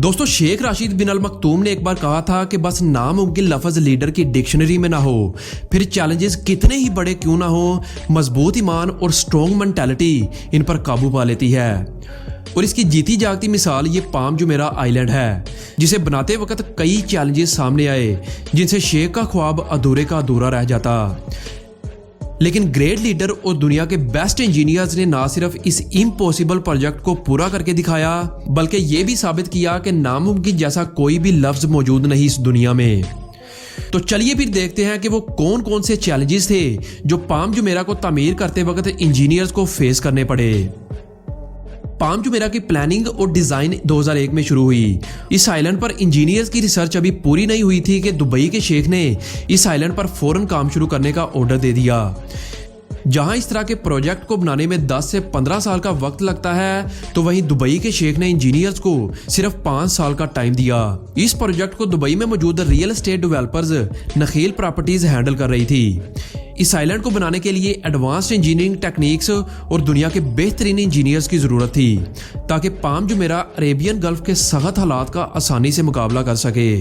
दोस्तों, शेख राशिद बिन अल मखतूम ने एक बार कहा था कि बस नामुमकिन लफ्ज़ लीडर की डिक्शनरी में ना हो, फिर चैलेंजेस कितने ही बड़े क्यों ना हो, मजबूत ईमान और स्ट्रॉन्ग मेंटालिटी इन पर काबू पा लेती है। और इसकी जीती जागती मिसाल ये पाम जुमेरा आइलैंड है, जिसे बनाते वक्त कई चैलेंजेस सामने आए जिनसे शेख का ख्वाब अधूरे का अधूरा रह जाता। लेकिन ग्रेट लीडर और दुनिया के बेस्ट इंजीनियर्स ने ना सिर्फ इस इम्पॉसिबल प्रोजेक्ट को पूरा करके दिखाया, बल्कि ये भी साबित किया कि नामुमकिन जैसा कोई भी लफ्ज मौजूद नहीं इस दुनिया में। तो चलिए फिर देखते हैं कि वो कौन कौन से चैलेंजेस थे जो पाम जुमेरा को तामीर करते वक्त इंजीनियर्स को फेस करने पड़े। पाम जुमेरा की प्लानिंग और डिजाइन 2001 में शुरू हुई। इस आइलैंड पर इंजीनियर्स की रिसर्च अभी पूरी नहीं हुई थी कि दुबई के शेख ने इस आइलैंड पर फौरन काम शुरू करने का ऑर्डर दे दिया। जहां इस तरह के प्रोजेक्ट को बनाने में 10 से 15 साल का वक्त लगता है, तो वहीं दुबई के शेख ने इंजीनियर्स को सिर्फ 5 साल का टाइम दिया। इस प्रोजेक्ट को दुबई में मौजूद real estate developers Nakheel properties handle कर रही थी। इस आइलैंड को बनाने के लिए एडवांस्ड इंजीनियरिंग टेक्निक्स और दुनिया के बेहतरीन इंजीनियर्स की जरूरत थी, ताकि पाम जुमेरा अरेबियन गल्फ के सख्त हालात का आसानी से मुकाबला कर सके।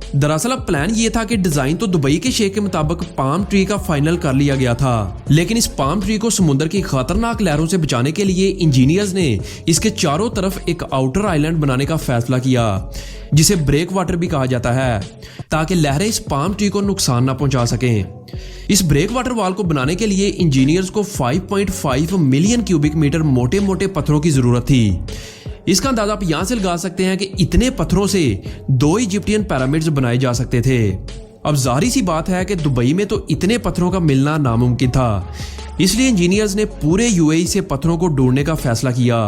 दरअसल अब प्लान ये था कि डिजाइन तो दुबई के शेख के मुताबिक पाम ट्री का फाइनल कर लिया गया था, लेकिन इस पाम ट्री को समुद्र की खतरनाक लहरों से बचाने के लिए इंजीनियर्स ने इसके चारों तरफ एक आउटर आइलैंड बनाने का फैसला किया, जिसे ब्रेक वाटर भी कहा जाता है, ताकि लहरें इस पाम ट्री को नुकसान न पहुंचा सकें। इस ब्रेक वाटर वॉल को बनाने के लिए इंजीनियर्स को 5.5 मिलियन क्यूबिक मीटर मोटे मोटे पत्थरों की जरूरत थी। इसका अंदाजा आप यहां से लगा सकते हैं कि इतने पत्थरों से 2 इजिप्टियन पिरामिड्स बनाए जा सकते थे। अब जाहिर सी बात है कि दुबई में तो इतने पत्थरों का मिलना नामुमकिन था, इसलिए इंजीनियर्स ने पूरे यूएई से पत्थरों को ढूंढने का फैसला किया,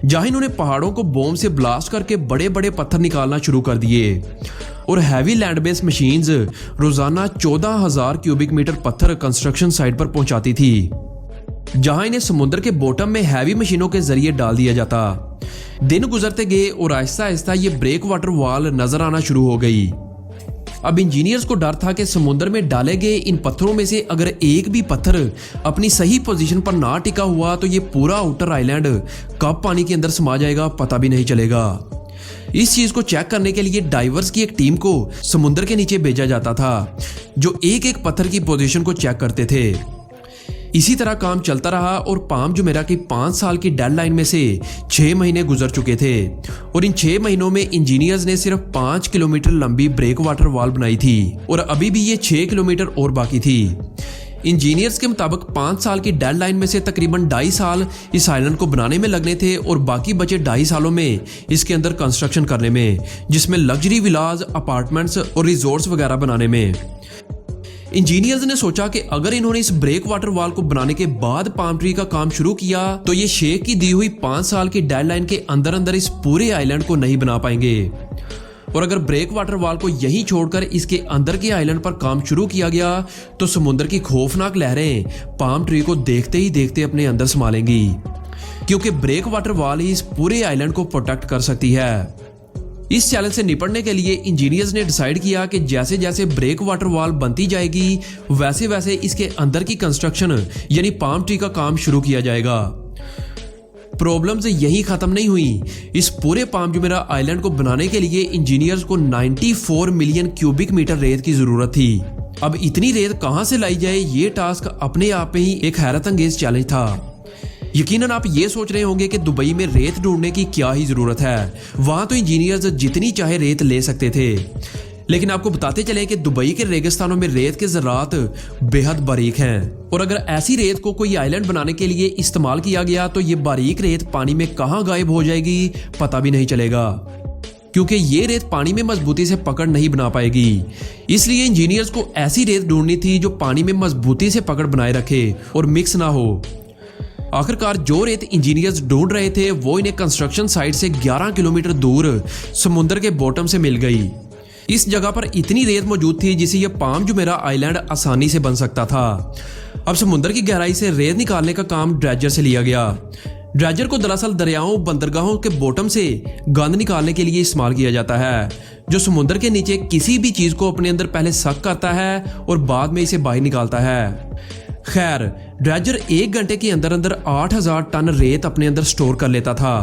जहां इन्होंने पहाड़ों को बॉम्ब से ब्लास्ट करके बड़े बड़े पत्थर निकालना शुरू कर दिए और हैवी लैंड बेस्ड मशीन्स रोजाना 14,000 क्यूबिक मीटर पत्थर कंस्ट्रक्शन साइट पर पहुंचाती थी, जहां इन्हें समुद्र के बॉटम में हैवी मशीनों के जरिए डाल दिया जाता। दिन गुजरते गए और आहिस्ता आहिस्ता ये ब्रेक वाटर वॉल नजर आना शुरू हो गई। अब इंजीनियर्स को डर था कि समुद्र में डाले गए इन पत्थरों में से अगर एक भी पत्थर अपनी सही पोजीशन पर ना टिका हुआ, तो ये पूरा आउटर आइलैंड कब पानी के अंदर समा जाएगा पता भी नहीं चलेगा। इस चीज को चेक करने के लिए डाइवर्स की एक टीम को समुद्र के नीचे भेजा जाता था, जो एक एक पत्थर की पोजीशन को चेक करते थे। इसी तरह काम चलता रहा और पाम जुमेरा की 5 साल की डेडलाइन में से 6 महीने गुजर चुके थे, और इन 6 महीनों में इंजीनियर्स ने सिर्फ 5 किलोमीटर लंबी ब्रेक वाटर वॉल बनाई थी और अभी भी ये 6 किलोमीटर और बाकी थी। इंजीनियर्स के मुताबिक 5 साल की डेडलाइन में से तकरीबन 2.5 साल इस आइलैंड को बनाने में लगने थे और बाकी बचे 2.5 सालों में इसके अंदर कंस्ट्रक्शन करने में, जिसमें लग्जरी विलाज, अपार्टमेंट्स और रिजॉर्ट्स वगैरह बनाने में। इंजीनियर्स ने सोचा कि अगर इन्होंने इस ब्रेक वाटर वॉल को बनाने के बाद पाम ट्री का काम शुरू किया, तो ये शेख की दी हुई 5 साल की डेडलाइन के अंदर अंदर इस पूरे आइलैंड को नहीं बना पाएंगे। और अगर ब्रेक वाटर वॉल को यहीं छोड़कर इसके अंदर के आइलैंड पर काम शुरू किया गया, तो समुद्र की खौफनाक लहरें पाम ट्री को देखते ही देखते अपने अंदर समा लेंगी, क्योंकि ब्रेक वाटर वॉल ही इस पूरे आइलैंड को प्रोटेक्ट कर सकती है। इस चैलेंज से निपटने के लिए इंजीनियर्स ने डिसाइड किया कि जैसे जैसे ब्रेक वाटर वॉल बनती जाएगी, वैसे वैसे इसके अंदर की कंस्ट्रक्शन यानी पाम ट्री का काम शुरू किया जाएगा। प्रॉब्लम्स यही खत्म नहीं हुई। इस पूरे पाम जुमेरा आइलैंड को बनाने के लिए इंजीनियर्स को 94 मिलियन क्यूबिक मीटर रेत की जरूरत थी। अब इतनी रेत कहां से लाई जाए, ये टास्क अपने आप में ही एक हैरत अंगेज चैलेंज था। यकीनन आप ये सोच रहे होंगे कि दुबई में रेत ढूंढने की क्या ही जरूरत है, वहां तो इंजीनियर्स जितनी चाहे रेत ले सकते थे। लेकिन आपको बताते चले कि दुबई के रेगिस्तानों में रेत के ज़रात बेहद बारीक हैं, और अगर ऐसी रेत को कोई आइलैंड बनाने के लिए इस्तेमाल किया गया, तो ये बारीक रेत पानी में कहां गायब हो जाएगी पता भी नहीं चलेगा, क्योंकि ये रेत पानी में मजबूती से पकड़ नहीं बना पाएगी। इसलिए इंजीनियर्स को ऐसी रेत ढूंढनी थी जो पानी में मजबूती से पकड़ बनाए रखे और मिक्स ना हो। आखिरकार जो रेत इंजीनियर्स ढूंढ रहे थे वो इन्हें कंस्ट्रक्शन साइट से 11 किलोमीटर दूर समुद्र के बॉटम से मिल गई। इस जगह पर इतनी रेत मौजूद थी जिसे यह पाम जुमेरा आइलैंड आसानी से बन सकता था। अब समुद्र की गहराई से रेत निकालने का काम ड्रेजर से लिया गया। ड्रेजर को दरअसल दरियाओं, बंदरगाहों के बॉटम से गंद निकालने के लिए इस्तेमाल किया जाता है, जो समुद्र के नीचे किसी भी चीज को अपने अंदर पहले सक करता है और बाद में इसे बाहर निकालता है। खैर, ड्रेजर 1 घंटे के अंदर अंदर 8000 टन रेत अपने अंदर स्टोर कर लेता था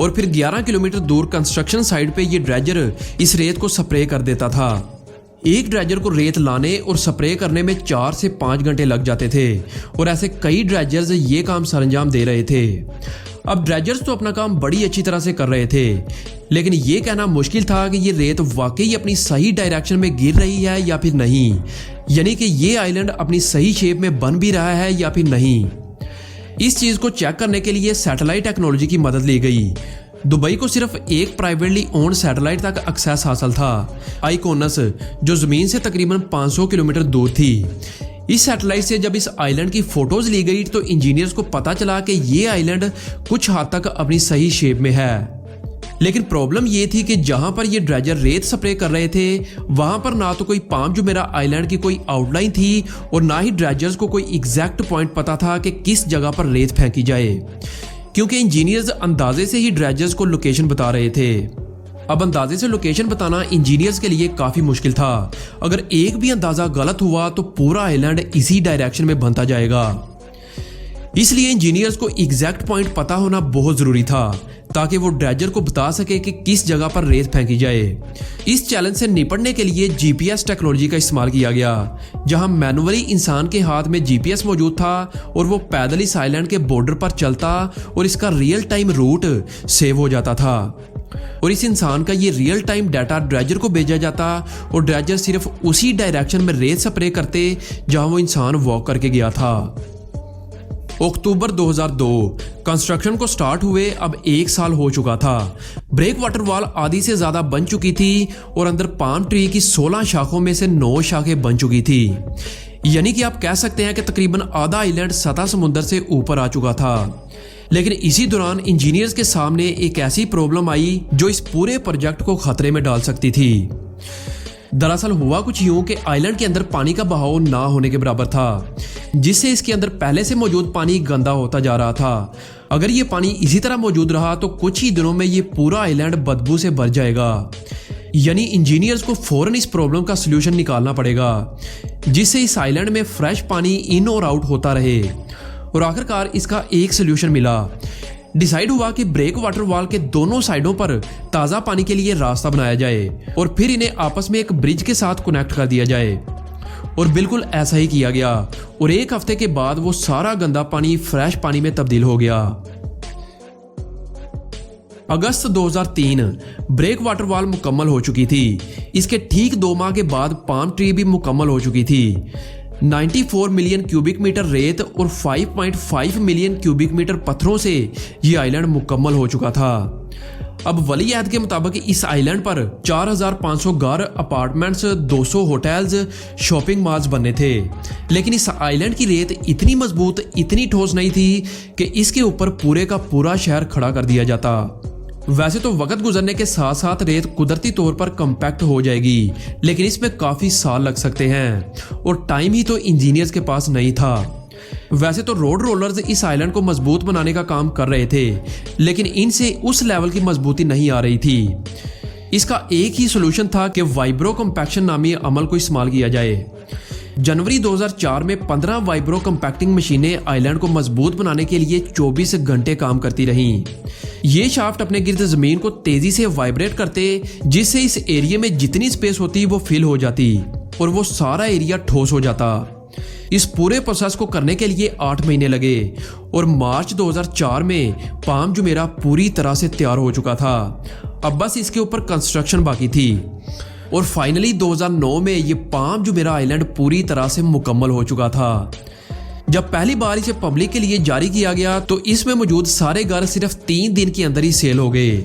और फिर 11 किलोमीटर दूर कंस्ट्रक्शन साइट पे ये ड्रेजर इस रेत को स्प्रे कर देता था। एक ड्रेजर को रेत लाने और स्प्रे करने में 4 से 5 घंटे लग जाते थे और ऐसे कई ड्रेजर्स ये काम सरंजाम दे रहे थे। अब ड्रेजर्स तो अपना काम बड़ी अच्छी तरह से कर रहे थे, लेकिन ये कहना मुश्किल था कि ये रेत वाकई अपनी सही डायरेक्शन में गिर रही है या फिर नहीं, यानी कि ये आइलैंड अपनी सही शेप में बन भी रहा है या फिर नहीं। इस चीज को चेक करने के लिए सैटेलाइट टेक्नोलॉजी की मदद ली गई। दुबई को सिर्फ एक प्राइवेटली ओन्ड सैटेलाइट तक एक्सेस हासिल था, आइकोनस, जो जमीन से तकरीबन 500 किलोमीटर दूर थी। इस सैटेलाइट से जब इस आइलैंड की फोटोज ली गई तो इंजीनियर्स को पता चला कि ये आइलैंड कुछ हद तक अपनी सही शेप में है। लेकिन प्रॉब्लम ये थी कि जहां पर ये ड्रेजर रेत स्प्रे कर रहे थे वहां पर ना तो कोई पाम जुमेरा आइलैंड की कोई आउटलाइन थी और ना ही ड्रेजर्स को कोई एग्जैक्ट पॉइंट पता था कि किस जगह पर रेत फेंकी जाए, क्योंकि इंजीनियर्स अंदाजे से ही ड्रेजर्स को लोकेशन बता रहे थे। अब अंदाजे से लोकेशन बताना इंजीनियर्स के लिए काफी मुश्किल था। अगर एक भी अंदाजा गलत हुआ तो पूरा आइलैंड इसी डायरेक्शन में बनता जाएगा। इसलिए इंजीनियर्स को एग्जैक्ट पॉइंट पता होना बहुत जरूरी था ताकि वो ड्रेजर को बता सके कि किस जगह पर रेत फेंकी जाए। इस चैलेंज से निपटने के लिए जीपीएस टेक्नोलॉजी का इस्तेमाल किया गया, जहां मैनुअली इंसान के हाथ में जीपीएस मौजूद था और वो पैदल इस आइलैंड के बॉर्डर पर चलता और इसका रियल टाइम रूट सेव हो जाता था और इस इंसान का ये रियल टाइम डाटा ड्रेजर को भेजा जाता और ड्रेजर सिर्फ उसी डायरेक्शन में रेत स्प्रे करते जहां वो इंसान वॉक करके गया था। अक्टूबर 2002 कंस्ट्रक्शन को स्टार्ट हुए अब 1 साल हो चुका था। ब्रेक वाटर वॉल आधी से ज्यादा बन चुकी थी और अंदर पाम ट्री की 16 शाखों में से 9 शाखें बन चुकी थी, यानी कि आप कह सकते हैं कि तकरीबन आधा आइलैंड सतह समुद्र से ऊपर आ चुका था। लेकिन इसी दौरान इंजीनियर्स के सामने एक ऐसी प्रॉब्लम आई जो इस पूरे प्रोजेक्ट को खतरे में डाल सकती थी। दरअसल हुआ कुछ यूं कि आइलैंड के अंदर पानी का बहाव ना होने के बराबर था, जिससे इसके अंदर पहले से मौजूद पानी गंदा होता जा रहा था। अगर ये पानी इसी तरह मौजूद रहा तो कुछ ही दिनों में ये पूरा आइलैंड बदबू से भर जाएगा। यानी इंजीनियर्स को फौरन इस प्रॉब्लम का सलूशन निकालना पड़ेगा, जिससे इस आइलैंड में फ्रेश पानी इन और आउट होता रहे। और आखिरकार इसका एक सलूशन मिला। डिसाइड हुआ कि ब्रेक वाटर वॉल के दोनों साइडों पर ताज़ा पानी के लिए रास्ता बनाया जाए और फिर इन्हें आपस में एक ब्रिज के साथ कनेक्ट कर दिया जाए। और बिल्कुल ऐसा ही किया गया और 1 हफ्ते के बाद वो सारा गंदा पानी फ्रेश पानी में तब्दील हो गया। अगस्त 2003 ब्रेक वाटर वॉल मुकम्मल हो चुकी थी। इसके ठीक 2 माह के बाद पाम ट्री भी मुकम्मल हो चुकी थी। 94 मिलियन क्यूबिक मीटर रेत और 5.5 मिलियन क्यूबिक मीटर पत्थरों से ये आइलैंड मुकम्मल हो चुका था। अब वली अहद के मुताबिक इस आइलैंड पर 4500 घर, अपार्टमेंट्स, 200 होटल्स, शॉपिंग मॉल्स बनने थे। लेकिन इस आइलैंड की रेत इतनी मजबूत, इतनी ठोस नहीं थी कि इसके ऊपर पूरे का पूरा शहर खड़ा कर दिया जाता। वैसे तो वक्त गुजरने के साथ साथ रेत कुदरती तौर पर कम्पैक्ट हो जाएगी, लेकिन इसमें काफी साल लग सकते हैं और टाइम ही तो इंजीनियर्स के पास नहीं था। वैसे तो रोड रोलर्स इस आइलैंड को मजबूत बनाने का काम कर रहे थे, लेकिन इनसे उस लेवल की मजबूती नहीं आ रही थी। इसका एक ही सोल्यूशन था कि वाइब्रो कम्पैक्शन नामी अमल को इस्तेमाल किया जाए। जनवरी 2004 में 15 वाइब्रो कम्पैक्टिंग मशीनें आइलैंड को मजबूत बनाने के लिए 24 घंटे काम करती रहीं। ये शाफ्ट अपने गिर्द जमीन को तेजी से वाइब्रेट करते, जिससे इस एरिया में जितनी स्पेस होती वो फिल हो जाती और वो सारा एरिया ठोस हो जाता। इस पूरे प्रोसेस को करने के लिए 8 महीने लगे और मार्च 2004 में पाम जुमेरा पूरी तरह से तैयार हो चुका था। अब बस इसके ऊपर कंस्ट्रक्शन बाकी थी और फाइनली 2009 में ये पाम जुमेरा आइलैंड पूरी तरह से मुकम्मल हो चुका था। जब पहली बार इसे पब्लिक के लिए जारी किया गया तो इसमें मौजूद सारे घर सिर्फ 3 दिन के अंदर ही सेल हो गए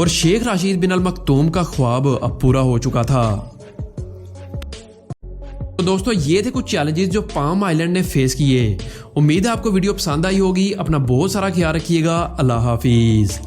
और शेख राशिद बिन अल मखतूम का ख्वाब अब पूरा हो चुका था। तो दोस्तों, ये थे कुछ चैलेंजेस जो पाम आइलैंड ने फेस किए। उम्मीद है आपको वीडियो पसंद आई होगी। अपना बहुत सारा ख्याल रखिएगा। अल्लाह हाफिज।